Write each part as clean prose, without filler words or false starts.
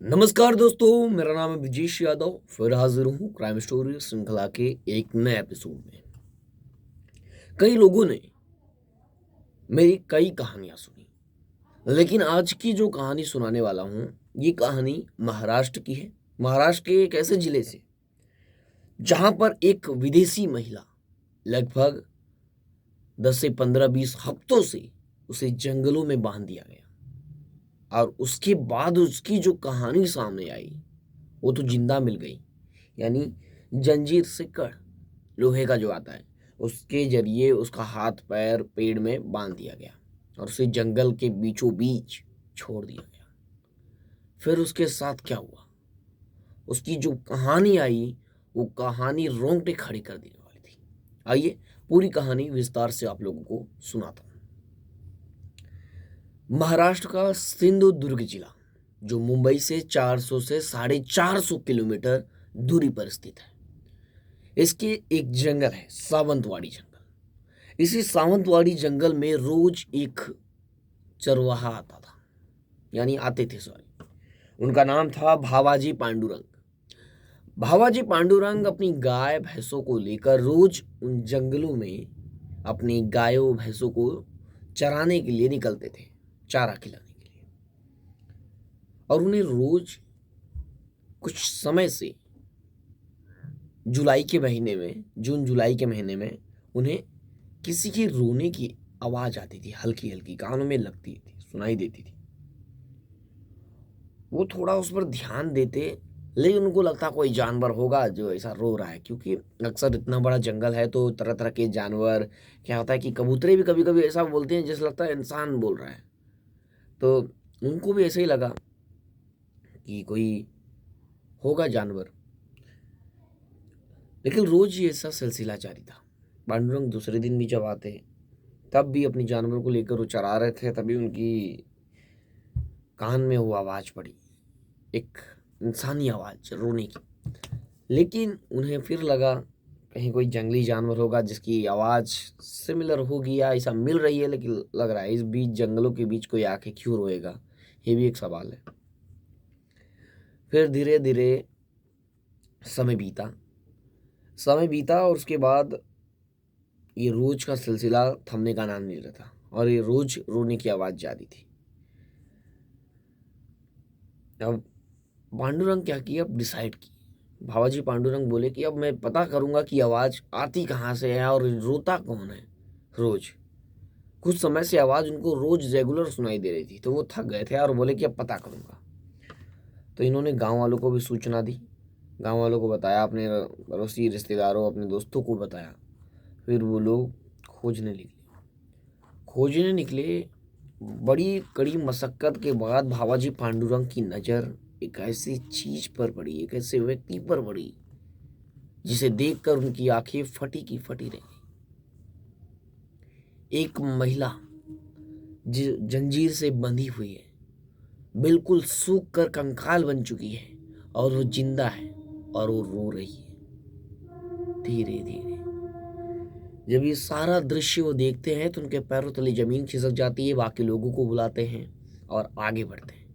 नमस्कार दोस्तों, मेरा नाम है विजेश यादव। फिर हाजिर हूँ क्राइम स्टोरी श्रृंखला के एक नए एपिसोड में। कई लोगों ने मेरी कई कहानियां सुनी, लेकिन आज की जो कहानी सुनाने वाला हूँ, ये कहानी महाराष्ट्र की है। महाराष्ट्र के एक ऐसे जिले से जहां पर एक विदेशी महिला लगभग 10 से 15-20 हफ्तों से उसे जंगलों में बांध दिया गया और उसके बाद उसकी जो कहानी सामने आई वो तो जिंदा मिल गई। यानी जंजीर से कड़, लोहे का जो आता है, उसके जरिए उसका हाथ पैर पेड़ में बांध दिया गया और उसे जंगल के बीचों बीच छोड़ दिया गया। फिर उसके साथ क्या हुआ, उसकी जो कहानी आई, वो कहानी रोंगटे खड़ी कर देने वाली थी। आइए पूरी कहानी विस्तार से आप लोगों को सुनाता हूँ। महाराष्ट्र का सिंधुदुर्ग जिला, जो मुंबई से 400 से 450 किलोमीटर दूरी पर स्थित है, इसके एक जंगल है, सावंतवाड़ी जंगल। इसी सावंतवाड़ी जंगल में रोज एक चरवाहा आता था, यानी आते थे, सॉरी। उनका नाम था भावाजी पांडुरंग। भावाजी पांडुरंग अपनी गाय भैंसों को लेकर रोज उन जंगलों में अपनी गायों भैंसों को चराने के लिए निकलते थे, चारा खिलाने के लिए। और उन्हें रोज कुछ समय से जुलाई के महीने में, जून जुलाई के महीने में, उन्हें किसी के रोने की आवाज आती थी, हल्की हल्की कानों में लगती थी, सुनाई देती थी। वो थोड़ा उस पर ध्यान देते, लेकिन उनको लगता कोई जानवर होगा जो ऐसा रो रहा है, क्योंकि अक्सर इतना बड़ा जंगल है तो तरह तरह के जानवर, क्या होता है कि कबूतरे भी कभी कभी ऐसा बोलते हैं जैसे लगता है इंसान बोल रहा है। तो उनको भी ऐसे ही लगा कि कोई होगा जानवर। लेकिन रोज ही ऐसा सिलसिला जारी था। पांडुरंग दूसरे दिन भी जब आते, तब भी अपनी जानवर को लेकर वो चरा रहे थे, तभी उनकी कान में वो आवाज़ पड़ी, एक इंसानी आवाज़ रोने की। लेकिन उन्हें फिर लगा कहीं कोई जंगली जानवर होगा जिसकी आवाज़ सिमिलर होगी या ऐसा मिल रही है, लेकिन लग रहा है इस बीच जंगलों के बीच कोई आके क्यों रोएगा, ये भी एक सवाल है। फिर धीरे धीरे समय बीता, समय बीता और उसके बाद ये रोज का सिलसिला थमने का नाम नहीं लेता और ये रोज रोने की आवाज़ जारी थी। अब पांडुरंग क्या किया, अब डिसाइड की। भावाजी पांडुरंग बोले कि अब मैं पता करूंगा कि आवाज़ आती कहाँ से है और रोता कौन है रोज। कुछ समय से आवाज़ उनको रोज रेगुलर सुनाई दे रही थी, तो वो थक गए थे और बोले कि अब पता करूंगा। तो इन्होंने गांव वालों को भी सूचना दी, गांव वालों को बताया, अपने पड़ोसी रिश्तेदारों अपने दोस्तों को बताया। फिर वो लोग खोजने निकले। बड़ी कड़ी मशक्कत के बाद भावाजी पांडुरंग की नज़र एक ऐसी चीज पर पड़ी, एक ऐसे व्यक्ति पर पड़ी जिसे देखकर उनकी आंखें फटी की फटी रह गई। एक महिला जो जंजीर से बंधी हुई है, बिल्कुल सूख कर कंकाल बन चुकी है, और वो जिंदा है और वो रो रही है धीरे धीरे। जब ये सारा दृश्य वो देखते हैं तो उनके पैरों तले जमीन खिसक जाती है। बाकी लोगों को बुलाते हैं और आगे बढ़ते हैं।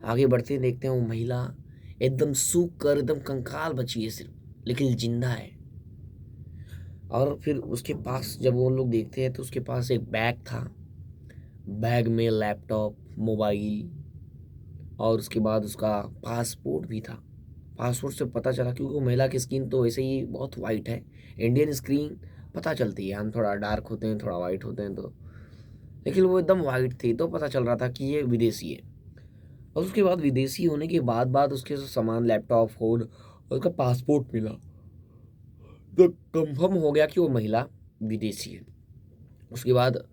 आगे बढ़ते देखते हैं वो महिला एकदम सूख कर एकदम कंकाल बची है सिर्फ, लेकिन जिंदा है। और फिर उसके पास जब वो लोग देखते हैं तो उसके पास एक बैग था। बैग में लैपटॉप, मोबाइल और उसके बाद उसका पासपोर्ट भी था। पासपोर्ट से पता चला, क्योंकि वो महिला की स्किन तो वैसे ही बहुत वाइट है, इंडियन स्क्रीन पता चलती है, हम थोड़ा डार्क होते हैं, थोड़ा वाइट होते हैं, तो लेकिन वो एकदम वाइट थी तो पता चल रहा था कि ये विदेशी है। और उसके बाद विदेशी होने के बाद उसके सामान, लैपटॉप, फोन और उसका पासपोर्ट मिला, तो कंफर्म हो गया कि वो महिला विदेशी है। उसके बाद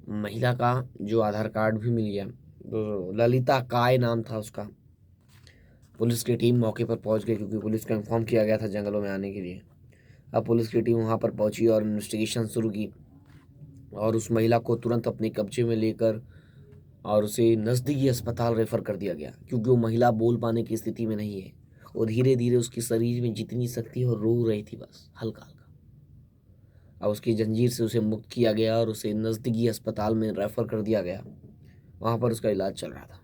महिला का जो आधार कार्ड भी मिल गया, तो ललिता काय नाम था उसका। पुलिस की टीम मौके पर पहुंच गई, क्योंकि पुलिस को इन्फॉर्म किया गया था जंगलों में आने के लिए। अब पुलिस की टीम वहां पर पहुंची और इन्वेस्टिगेशन शुरू की और उस महिला को तुरंत अपने कब्जे में लेकर और उसे नज़दीकी अस्पताल रेफर कर दिया गया, क्योंकि वो महिला बोल पाने की स्थिति में नहीं है। वो धीरे धीरे उसके शरीर में जितनी शक्ति है वो रो रही थी, बस हल्का हल्का। अब उसकी जंजीर से उसे मुक्त किया गया और उसे नज़दीकी अस्पताल में रेफर कर दिया गया। वहाँ पर उसका इलाज चल रहा था।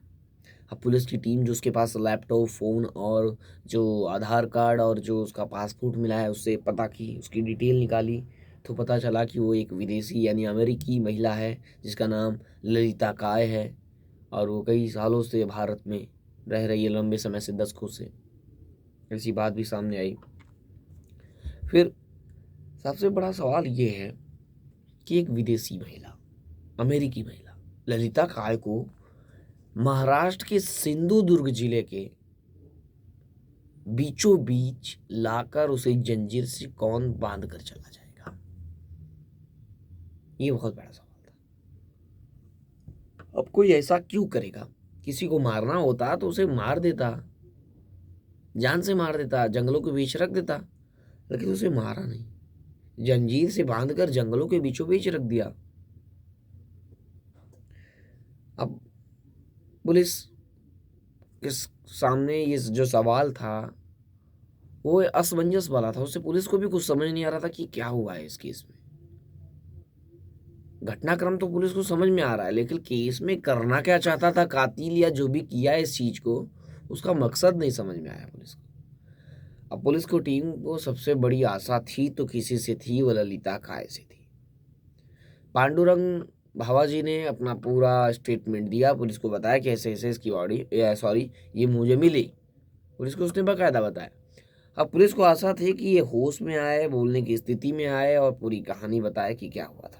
अब पुलिस की टीम जो उसके पास लैपटॉप, फ़ोन और जो आधार कार्ड और जो उसका पासपोर्ट मिला है उससे पता की, उसकी डिटेल निकाली, तो पता चला कि वो एक विदेशी यानी अमेरिकी महिला है जिसका नाम ललिता काय है और वो कई सालों से भारत में रह रही है, लंबे समय से, दशकों से। ऐसी बात भी सामने आई। फिर सबसे बड़ा सवाल ये है कि एक विदेशी महिला, अमेरिकी महिला ललिता काय को महाराष्ट्र के सिंधुदुर्ग जिले के बीचों बीच लाकर उसे जंजीर से कौन बांध कर चला जाएगा? ये बहुत बड़ा सवाल था। अब कोई ऐसा क्यों करेगा? किसी को मारना होता तो उसे मार देता, जान से मार देता, जंगलों के बीच रख देता, लेकिन उसे मारा नहीं, जंजीर से बांधकर जंगलों के बीचों बीच रख दिया। अब पुलिस के सामने ये जो सवाल था वो असमंजस वाला था। उससे पुलिस को भी कुछ समझ नहीं आ रहा था कि क्या हुआ है इस केस में। घटनाक्रम तो पुलिस को समझ में आ रहा है, लेकिन केस में करना क्या चाहता था कातिल या जो भी किया इस चीज को, उसका मकसद नहीं समझ में आया पुलिस को। अब पुलिस को टीम को सबसे बड़ी आशा थी तो किसी से थी, वो ललिता काय से थी। पांडुरंग भावाजी ने अपना पूरा स्टेटमेंट दिया, पुलिस को बताया कि ऐसे ऐसे इसकी बॉडी, सॉरी, ये मुझे मिली। पुलिस को उसने बाकायदा बताया। अब पुलिस को आशा थी कि ये होश में आए, बोलने की स्थिति में आए और पूरी कहानी बताए कि क्या हुआ था।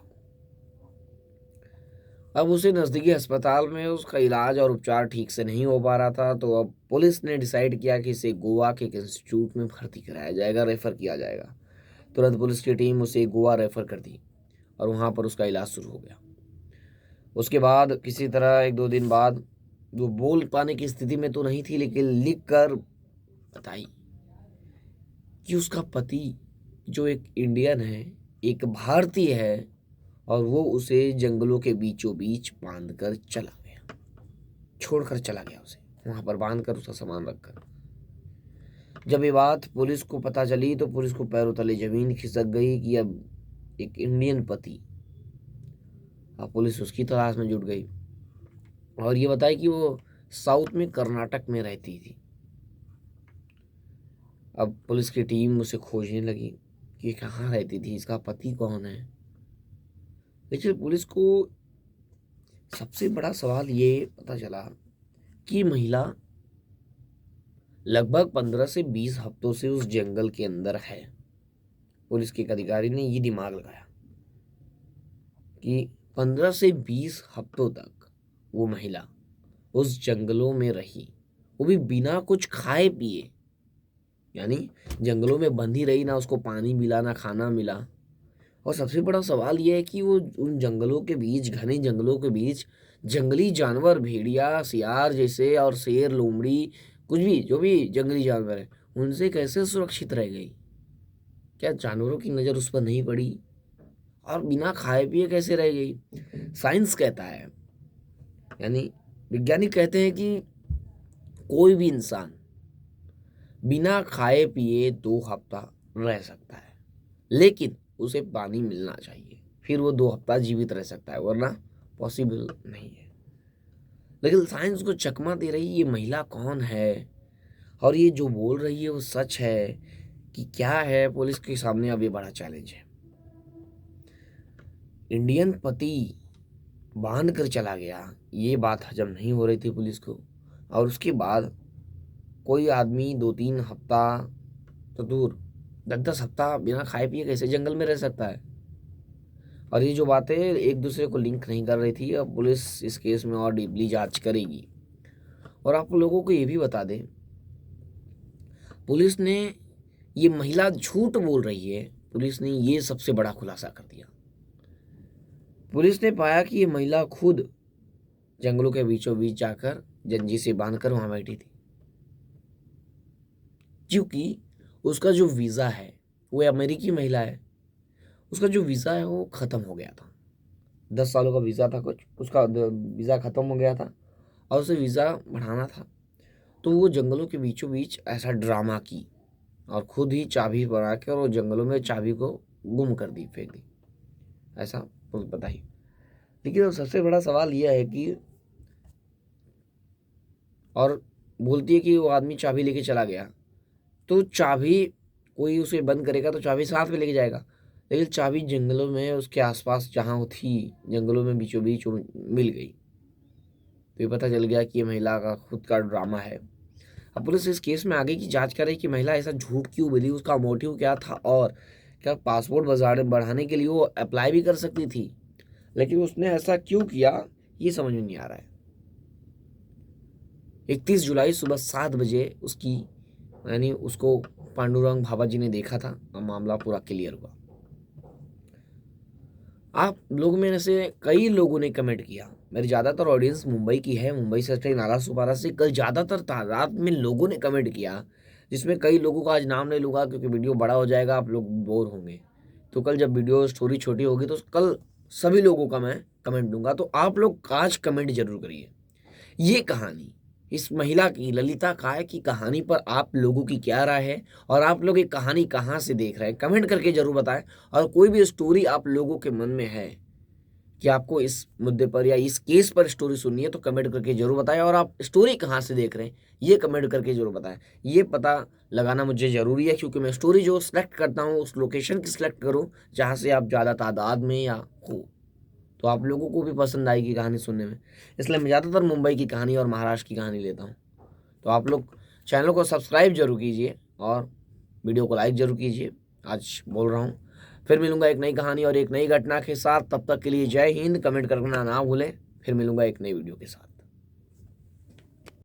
अब उसे नज़दीकी अस्पताल में उसका इलाज और उपचार ठीक से नहीं हो पा रहा था, तो अब पुलिस ने डिसाइड किया कि इसे गोवा के एक इंस्टीट्यूट में भर्ती कराया जाएगा, रेफ़र किया जाएगा। तुरंत पुलिस की टीम उसे गोवा रेफ़र कर दी और वहाँ पर उसका इलाज शुरू हो गया। उसके बाद किसी तरह 1-2 दिन बाद वो बोल पाने की स्थिति में तो नहीं थी, लेकिन लिख कर बताई कि उसका पति जो एक इंडियन है, एक भारतीय है, और वो उसे जंगलों के बीचों बीच बांध कर चला गया, छोड़कर चला गया उसे वहां पर बांध कर, उसका सामान रखकर। जब ये बात पुलिस को पता चली तो पुलिस को पैरों तले जमीन खिसक गई कि अब एक इंडियन पति, अब पुलिस उसकी तलाश में जुट गई। और ये बताई कि वो साउथ में कर्नाटक में रहती थी। अब पुलिस की टीम उसे खोजने लगी कि कहाँ रहती थी, इसका पति कौन है। लेकिन पुलिस को सबसे बड़ा सवाल ये पता चला कि महिला लगभग 15 से 20 हफ्तों से उस जंगल के अंदर है। पुलिस के एक अधिकारी ने ये दिमाग लगाया कि 15 से 20 हफ्तों तक वो महिला उस जंगलों में रही, वो भी बिना कुछ खाए पिए, यानी जंगलों में बंधी रही, ना उसको पानी मिला ना खाना मिला। और सबसे बड़ा सवाल यह है कि वो उन जंगलों के बीच, घने जंगलों के बीच, जंगली जानवर, भेड़िया, सियार जैसे और शेर, लोमड़ी, कुछ भी जो भी जंगली जानवर है, उनसे कैसे सुरक्षित रह गई? क्या जानवरों की नज़र उस पर नहीं पड़ी? और बिना खाए पिए कैसे रह गई? साइंस कहता है, यानी वैज्ञानिक कहते हैं कि कोई भी इंसान बिना खाए पिए 2 हफ्ता रह सकता है, लेकिन उसे पानी मिलना चाहिए, फिर वो 2 हफ्ता जीवित रह सकता है, वरना पॉसिबल नहीं है। लेकिन साइंस को चकमा दे रही ये महिला कौन है और ये जो बोल रही है वो सच है कि क्या है? पुलिस के सामने अब ये बड़ा चैलेंज है। इंडियन पति बांध कर चला गया, ये बात हजम नहीं हो रही थी पुलिस को। और उसके बाद कोई आदमी 2-3 हफ्ता तो दूर, 10-10 हफ्ता बिना खाए पिए कैसे जंगल में रह सकता है? और ये जो बातें एक दूसरे को लिंक नहीं कर रही थी। अब पुलिस इस केस में और डीपली जांच करेगी। और आप लोगों को ये भी बता दें, पुलिस ने, ये महिला झूठ बोल रही है, पुलिस ने ये सबसे बड़ा खुलासा कर दिया। पुलिस ने पाया कि ये महिला खुद जंगलों के बीचों बीच जाकर जंजीर से बांधकर वहां बैठी थी, क्योंकि उसका जो वीज़ा है, वो अमेरिकी महिला है, उसका जो वीज़ा है वो ख़त्म हो गया था। 10 सालों का वीज़ा था कुछ, उसका वीज़ा ख़त्म हो गया था और उसे वीज़ा बढ़ाना था। तो वो जंगलों के बीचों बीच ऐसा ड्रामा की और खुद ही चाबी बना के और वो जंगलों में चाबी को गुम कर दी, फेंक दी, ऐसा पुलिस बताई। लेकिन अब सबसे बड़ा सवाल यह है कि और बोलती है कि वो आदमी चाबी लेके चला गया, तो चाबी कोई उसे बंद करेगा तो चाबी साथ में लेके जाएगा, लेकिन चाबी जंगलों में उसके आसपास जहाँ वो थी जंगलों में बीचों बीच वो मिल गई। तो ये पता चल गया कि ये महिला का खुद का ड्रामा है। अब पुलिस इस केस में आगे की जांच कर रही कि महिला ऐसा झूठ क्यों बोली, उसका मोटिव क्या था, और क्या पासपोर्ट बढ़ाने के लिए वो अप्लाई भी कर सकती थी, लेकिन उसने ऐसा क्यों किया ये समझ में नहीं आ रहा है। 31 जुलाई सुबह 7 बजे उसकी यानी उसको पांडुरंग भाभा जी ने देखा था और मामला पूरा क्लियर हुआ। आप लोग में से कई लोगों ने कमेंट किया, मेरी ज़्यादातर ऑडियंस मुंबई की है, मुंबई से नाला सुपारा से कल ज़्यादातर तादाद में लोगों ने कमेंट किया, जिसमें कई लोगों का आज नाम नहीं लूँगा क्योंकि वीडियो बड़ा हो जाएगा, आप लोग बोर होंगे। तो कल जब वीडियो स्टोरी छोटी होगी तो कल सभी लोगों का मैं कमेंट दूंगा, तो आप लोग आज कमेंट जरूर करिए। ये कहानी इस महिला की, ललिता काय की कहानी पर आप लोगों की क्या राय है, और आप लोग ये कहानी कहाँ से देख रहे हैं कमेंट करके जरूर बताएं। और कोई भी स्टोरी आप लोगों के मन में है कि आपको इस मुद्दे पर या इस केस पर स्टोरी सुननी है तो कमेंट करके जरूर बताएं, और आप स्टोरी कहाँ से देख रहे हैं ये कमेंट करके जरूर बताएं। ये पता लगाना मुझे ज़रूरी है, क्योंकि मैं स्टोरी जो सिलेक्ट करता हूँ उस लोकेशन की सिलेक्ट करूँ जहाँ से आप ज़्यादा तादाद में या हो, तो आप लोगों को भी पसंद आएगी कहानी सुनने में। इसलिए मैं ज़्यादातर मुंबई की कहानी और महाराष्ट्र की कहानी लेता हूँ। तो आप लोग चैनल को सब्सक्राइब जरूर कीजिए और वीडियो को लाइक जरूर कीजिए। आज बोल रहा हूँ, फिर मिलूंगा एक नई कहानी और एक नई घटना के साथ। तब तक के लिए जय हिंद। कमेंट करना ना भूलें। फिर मिलूंगा एक नई वीडियो के साथ।